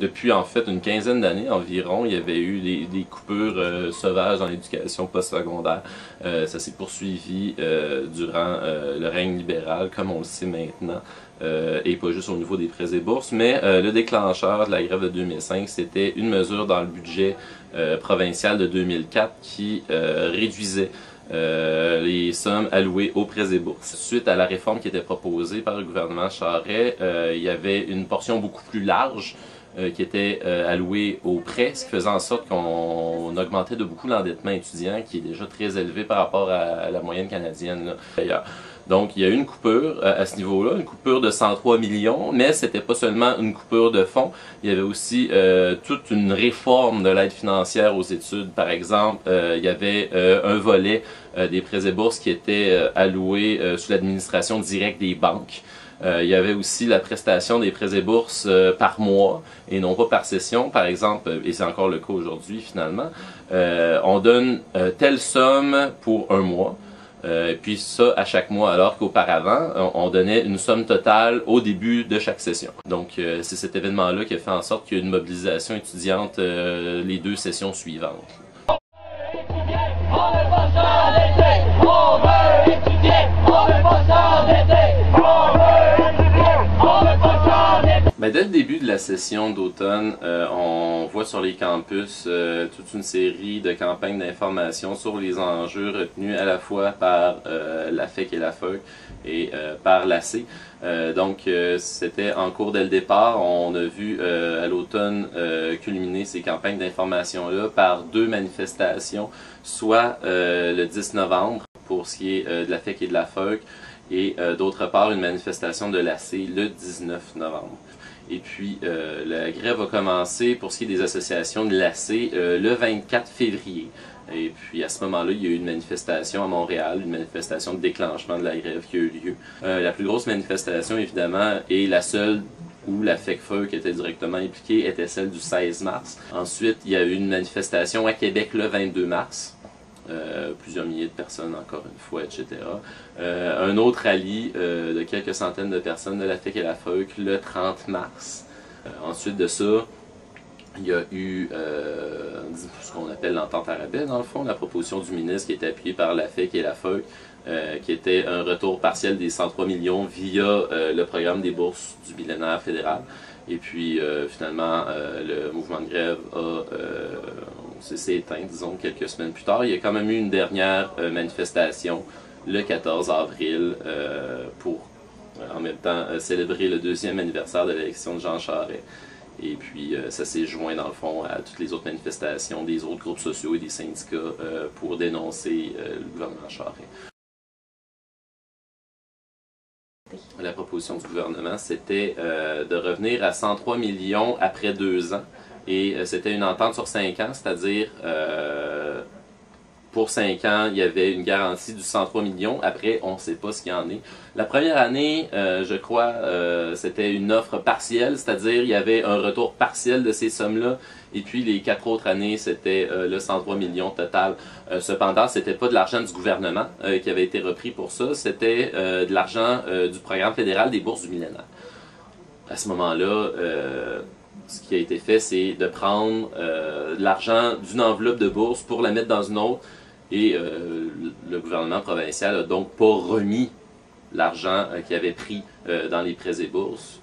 depuis en fait une quinzaine d'années environ, il y avait eu des coupures sauvages dans l'éducation postsecondaire. Ça s'est poursuivi durant le règne libéral, comme on le sait maintenant. Et pas juste au niveau des prêts et bourses, mais le déclencheur de la grève de 2005, c'était une mesure dans le budget provincial de 2004 qui réduisait les sommes allouées aux prêts et bourses. Suite à la réforme qui était proposée par le gouvernement Charest, il y avait une portion beaucoup plus large qui était allouée aux prêts, ce qui faisait en sorte qu'on augmentait de beaucoup l'endettement étudiant, qui est déjà très élevé par rapport à la moyenne canadienne d'ailleurs. Donc, il y a eu une coupure à ce niveau-là, une coupure de 103 millions, mais c'était pas seulement une coupure de fonds, il y avait aussi toute une réforme de l'aide financière aux études. Par exemple, il y avait un volet des prêts et bourses qui était alloué sous l'administration directe des banques. Il y avait aussi la prestation des prêts et bourses par mois et non pas par session, par exemple, et c'est encore le cas aujourd'hui finalement. On donne telle somme pour un mois. Puis ça à chaque mois, alors qu'auparavant, on donnait une somme totale au début de chaque session. Donc c'est cet événement-là qui a fait en sorte qu'il y a eu une mobilisation étudiante les deux sessions suivantes. Ben, dès le début de la session d'automne, on voit sur les campus toute une série de campagnes d'information sur les enjeux retenus à la fois par la FEC et la FEUC et par l'AC. Donc c'était en cours dès le départ. On a vu à l'automne culminer ces campagnes d'information-là par deux manifestations, soit le 10 novembre pour ce qui est de la FEC et de la FEUC, et d'autre part une manifestation de l'AC le 19 novembre. Et puis, la grève a commencé pour ce qui est des associations de l'AC le 24 février. Et puis, à ce moment-là, il y a eu une manifestation à Montréal, une manifestation de déclenchement de la grève qui a eu lieu. La plus grosse manifestation, évidemment, et la seule où la FEC-FEUC était directement impliquée, était celle du 16 mars. Ensuite, il y a eu une manifestation à Québec le 22 mars. Plusieurs milliers de personnes, encore une fois, etc. Un autre rallye de quelques centaines de personnes de la FEC et la FEUC le 30 mars. Ensuite de ça, il y a eu ce qu'on appelle l'entente à rabais, dans le fond, la proposition du ministre qui était appuyée par la FEC et la FEUC, qui était un retour partiel des 103 millions via le programme des bourses du millénaire fédéral. Et puis, finalement, le mouvement de grève s'est éteint, disons, quelques semaines plus tard. Il y a quand même eu une dernière manifestation le 14 avril pour, en même temps, célébrer le 2e anniversaire de l'élection de Jean Charest. Et puis, ça s'est joint, dans le fond, à toutes les autres manifestations des autres groupes sociaux et des syndicats pour dénoncer le gouvernement Charest. La proposition du gouvernement, c'était de revenir à 103 millions après 2 ans. Et c'était une entente sur 5 ans, c'est-à-dire pour 5 ans, il y avait une garantie du 103 millions. Après, on ne sait pas ce qu'il y en est. La première année, je crois, c'était une offre partielle, c'est-à-dire il y avait un retour partiel de ces sommes-là. Et puis les 4 autres années, c'était le 103 millions total. Cependant, c'était pas de l'argent du gouvernement qui avait été repris pour ça, c'était de l'argent du programme fédéral des bourses du millénaire. À ce moment-là, ce qui a été fait, c'est de prendre l'argent d'une enveloppe de bourse pour la mettre dans une autre. Et le gouvernement provincial n'a donc pas remis l'argent qu'il avait pris dans les prêts et bourses,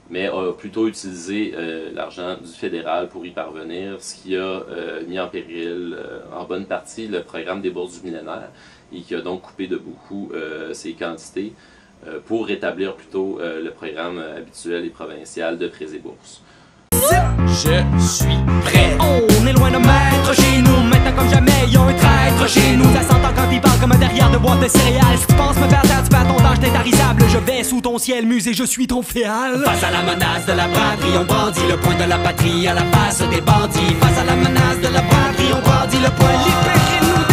mais a plutôt utilisé l'argent du fédéral pour y parvenir, ce qui a mis en péril en bonne partie le programme des bourses du millénaire et qui a donc coupé de beaucoup ses quantités pour rétablir plutôt le programme habituel et provincial de prêts et bourses. Je suis prêt. On est loin de maître chez nous. Maintenant comme jamais, y'a un traître chez nous. Ça s'entend quand il parle comme un derrière de boîte de céréales. Si tu penses me faire taire, tu perds ton temps, j'étais intarisable. Je vais sous ton ciel, musée, je suis ton féal. Face à la menace de la braderie, on brandit le poing de la patrie à la face des bandits. Face à la menace de la braderie, on brandit le poing, libérez-nous.